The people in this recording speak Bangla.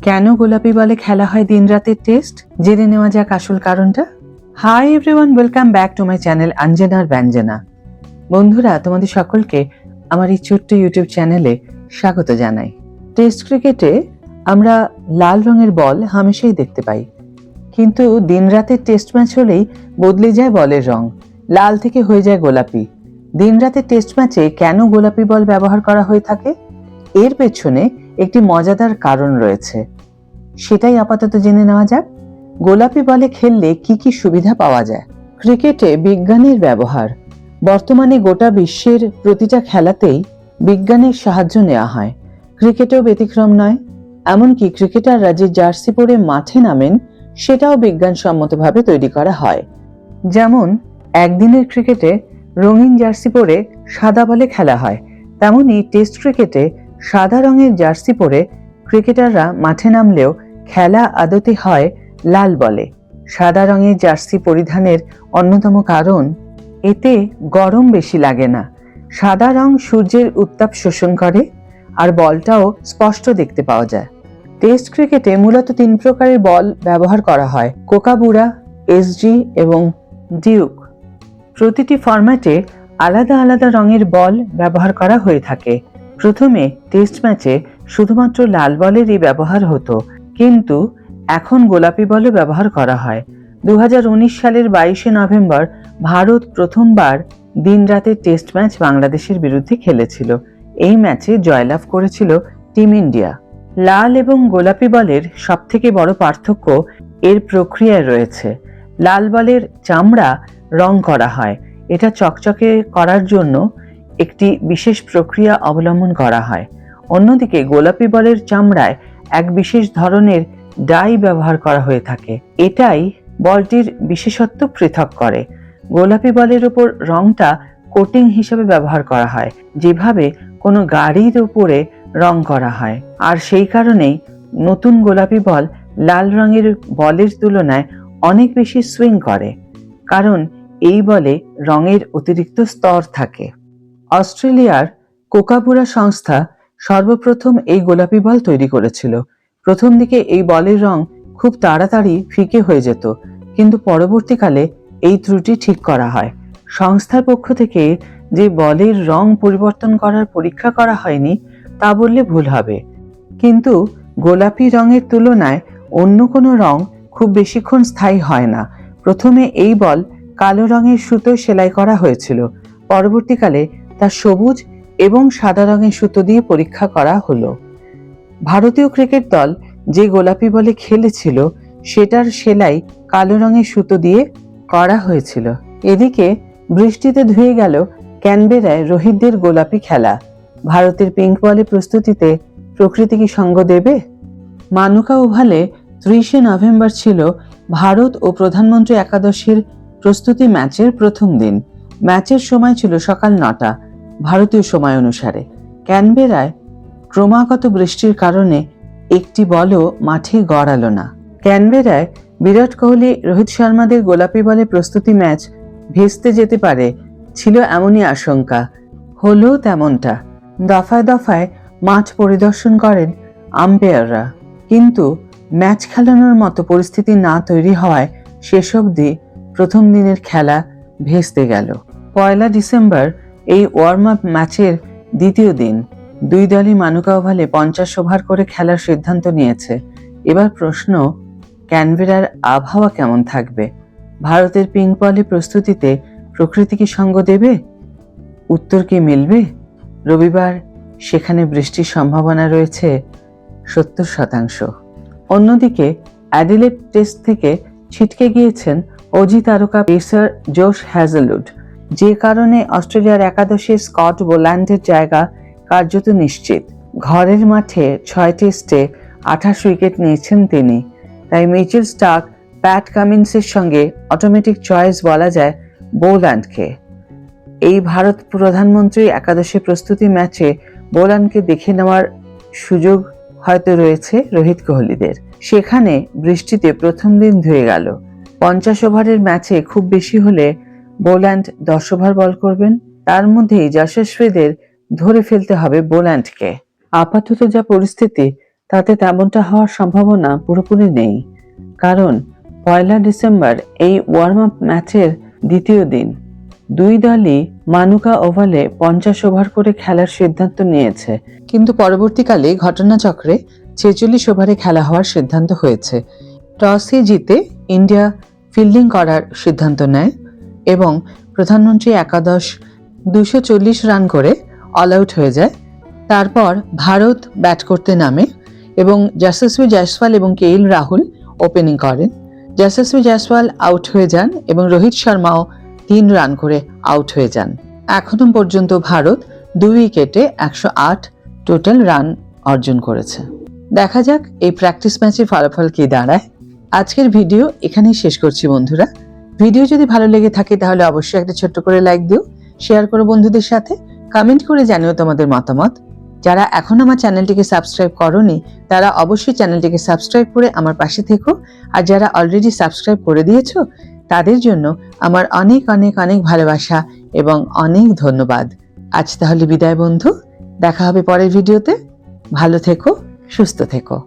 কেন গোলাপি বলে খেলা হয় দিনরাতের টেস্ট, জেনে নেওয়া যাক আসল কারণটা। Hi everyone, welcome back to my channel অঞ্জনার ব্যঞ্জনা। বন্ধুরা, তোমাদের সকলকে আমার এই ছোট্ট ইউটিউব চ্যানেলে স্বাগত জানাই। টেস্ট ক্রিকেটে আমরা লাল রঙের বল হামেশাই দেখতে পাই, কিন্তু দিনরাতের টেস্ট ম্যাচ হলেই বদলে যায় বলের রং, লাল থেকে হয়ে যায় গোলাপি। দিনরাতের টেস্ট ম্যাচে কেন গোলাপি বল ব্যবহার করা হয়ে থাকে, এর পেছনে একটি মজাদার কারণ রয়েছে, সেটাই আপাতত জেনে নেওয়া যাক। গোলাপি বলে খেললে কি কি সুবিধা পাওয়া যায়। ক্রিকেটে বিজ্ঞানের ব্যবহার। বর্তমানে গোটা বিশ্বের প্রতিটা খেলাতেই বিজ্ঞানের সাহায্য নেওয়া হয়, ক্রিকেটেও ব্যতিক্রম নয়। এমনকি ক্রিকেটাররা যে জার্সি পরে মাঠে নামেন, সেটাও বিজ্ঞানসম্মতভাবে তৈরি করা হয়। যেমন একদিনের ক্রিকেটে রঙিন জার্সি পরে সাদা বলে খেলা হয়, তেমনি টেস্ট ক্রিকেটে সাদা রঙের জার্সি পরে ক্রিকেটাররা মাঠে নামলেও খেলা আদতে হয় লাল বলে। সাদা রঙের জার্সি পরিধানের অন্যতম কারণ, এতে গরম বেশি লাগে না। সাদা রং সূর্যের উত্তাপ শোষণ করে, আর বলটাও স্পষ্ট দেখতে পাওয়া যায়। টেস্ট ক্রিকেটে মূলত 3 প্রকারের বল ব্যবহার করা হয়: কোকাবুরা, এসজি এবং ডিউক। প্রতিটি ফরম্যাটে আলাদা আলাদা রঙের বল ব্যবহার করা হয়ে থাকে। প্রথমে টেস্ট ম্যাচে শুধুমাত্র লাল বলেরই ব্যবহার হতো, কিন্তু এখন গোলাপি বলও ব্যবহার করা হয়। 2019 সালের 22শে নভেম্বর ভারত প্রথমবার দিনরাতের টেস্ট ম্যাচ বাংলাদেশের বিরুদ্ধে খেলেছিল। এই ম্যাচে জয়লাভ করেছিল টিম ইন্ডিয়া। লাল এবং গোলাপি বলের সবথেকে বড় পার্থক্য এর প্রক্রিয়ায় রয়েছে। লাল বলের চামড়া রং করা হয়, এটা চকচকে করার জন্য একটি বিশেষ প্রক্রিয়া অবলম্বন করা হয়। অন্যদিকে গোলাপি বলের চামড়ায় এক বিশেষ ধরনের ডাই ব্যবহার করা হয়ে থাকে, এটাই বলটির বিশেষত্ব পৃথক করে। গোলাপি বলের উপর রংটা কোটিং হিসেবে ব্যবহার করা হয়, যেভাবে কোনো গাড়ির উপরে রং করা হয়। আর সেই কারণেই নতুন গোলাপি বল লাল রঙের বলের তুলনায় অনেক বেশি সুইং করে, কারণ এই বলে রঙের অতিরিক্ত স্তর থাকে। অস্ট্রেলিয়ার কোকাবুরা সংস্থা সর্বপ্রথম এই গোলাপি বল তৈরি করেছিল। প্রথম দিকে এই বলের রং খুব তাড়াতাড়ি ফিকে হয়ে যেত, কিন্তু পরবর্তীকালে এই ত্রুটি ঠিক করা হয়। সংস্থার পক্ষ থেকে যে বলের রং পরিবর্তন করার পরীক্ষা করা হয়নি তা বললে ভুল হবে, কিন্তু গোলাপি রঙের তুলনায় অন্য কোনো রং খুব বেশিক্ষণ স্থায়ী হয় না। প্রথমে এই বল কালো রঙের সুতোয় সেলাই করা হয়েছিল, পরবর্তীকালে তা সবুজ এবং সাদা রঙের সুতো দিয়ে পরীক্ষা করা হলো। ভারতীয় ক্রিকেট দল যে গোলাপি বলে খেলেছিল, সেটার সেলাই কালো রঙের সুতো দিয়ে করা হয়েছিল। এদিকে বৃষ্টিতে ধুয়ে গেল ক্যানবেরায় রোহিতদের গোলাপি খেলা। ভারতের পিঙ্ক বলে প্রস্তুতিতে প্রকৃতি কি সঙ্গ দেবে? মানুকা ওভালে 30শে নভেম্বর ছিল ভারত ও প্রধানমন্ত্রী একাদশীর প্রস্তুতি ম্যাচের প্রথম দিন। ম্যাচের সময় ছিল সকাল 9টা ভারতীয় সময় অনুসারে। ক্যানবেরায় ক্রমাগত বৃষ্টির কারণে একটি বলও মাঠে গড়ালো না। ক্যানবেরায় বিরাট কোহলি, রোহিত শর্মাদের গোলাপি বলে প্রস্তুতি ম্যাচ ভেস্তে যেতে পারে ছিল এমনই আশঙ্কা, হলো তেমনটা। দফায় দফায় মাঠ পরিদর্শন করেন আম্পায়াররা, কিন্তু ম্যাচ খেলানোর মতো পরিস্থিতি না তৈরি হওয়ায় শেষ অবধি প্রথম দিনের খেলা ভেস্তে গেল। 1 ডিসেম্বর এই ওয়ার্ম আপ ম্যাচের দ্বিতীয় দিন। দুই দলই মানুকা ওভালে 50 ওভার করে খেলার সিদ্ধান্ত নিয়েছে। এবার প্রশ্ন, ক্যানবেরার আবহাওয়া কেমন থাকবে? ভারতের পিঙ্ক বলে প্রস্তুতিতে প্রকৃতি কি সঙ্গ দেবে? উত্তর কি মিলবে? রবিবার সেখানে বৃষ্টির সম্ভাবনা রয়েছে 70%। অন্যদিকে অ্যাডিলেড টেস্ট থেকে ছিটকে গিয়েছেন অজি তারকা পেসার জোশ হ্যাজেলউড, যে কারণে অস্ট্রেলিয়ার একাদশে স্কট বোল্যান্ডের জায়গা কার্যত নিশ্চিত। ঘরের মাঠে 6 টেস্টে 28 উইকেট নিয়েছেন তিনি, তাই মিচেল স্টার্ক, প্যাট কামিন্সের সঙ্গে অটোমেটিক চয়েস বলা যায় বোল্যান্ডকে। এই ভারত প্রধানমন্ত্রী একাদশী প্রস্তুতি ম্যাচে বোল্যান্ডকে দেখে নেওয়ার সুযোগ হয়তো রয়েছে রোহিত কোহলিদের। সেখানে বৃষ্টিতে প্রথম দিন ধুয়ে গেল। 50 ওভারের ম্যাচে খুব বেশি হলে বোল্যান্ড 10 ওভার বল করবেন, তার মধ্যেই যশস্বীদের ধরে ফেলতে হবে বোল্যান্ডকে। আপাতত যা পরিস্থিতি, তাতে তেমনটা হওয়ার সম্ভাবনা পুরোপুরি নেই, কারণ 1 ডিসেম্বর এই ওয়ার্ম আপ ম্যাচের দ্বিতীয় দিন দুই দলই মানুকা ওভালে 50 ওভার করে খেলার সিদ্ধান্ত নিয়েছে, কিন্তু পরবর্তীকালে ঘটনাচক্রে 46 ওভারে খেলা হওয়ার সিদ্ধান্ত হয়েছে। টসে জিতে ইন্ডিয়া ফিল্ডিং করার সিদ্ধান্ত নেয় এবং প্রধানমন্ত্রী একাদশ 240 রান করে অল আউট হয়ে যায়। তারপর ভারত ব্যাট করতে নামে এবং যশস্বী জয়সওয়াল এবং কেএল রাহুল ওপেনিং করেন। যশস্বী জয়সওয়াল আউট হয়ে যান এবং রোহিত শর্মাও 3 রান করে আউট হয়ে যান। এখনো পর্যন্ত ভারত 2 উইকেটে 108 টোটাল রান অর্জন করেছে। দেখা যাক এই প্র্যাকটিস ম্যাচের ফলাফল কি দাঁড়ায়। আজকের ভিডিও এখানেই শেষ করছি বন্ধুরা। ভিডিও যদি ভালো লেগে থাকে তাহলে অবশ্যই একটা ছোট্ট করে লাইক দিও, শেয়ার করো বন্ধুদের সাথে, কমেন্ট করে জানিও তোমাদের মতামত। যারা এখন আমার চ্যানেলটিকে সাবস্ক্রাইব করোনি তারা অবশ্যই চ্যানেলটিকে সাবস্ক্রাইব করে আমার পাশে থেকো, আর যারা অলরেডি সাবস্ক্রাইব করে দিয়েছো তাদের জন্য আমার অনেক অনেক অনেক ভালোবাসা এবং অনেক ধন্যবাদ। আজ তাহলে বিদায় বন্ধু, দেখা হবে পরের ভিডিওতে। ভালো থেকো, সুস্থ থেকো।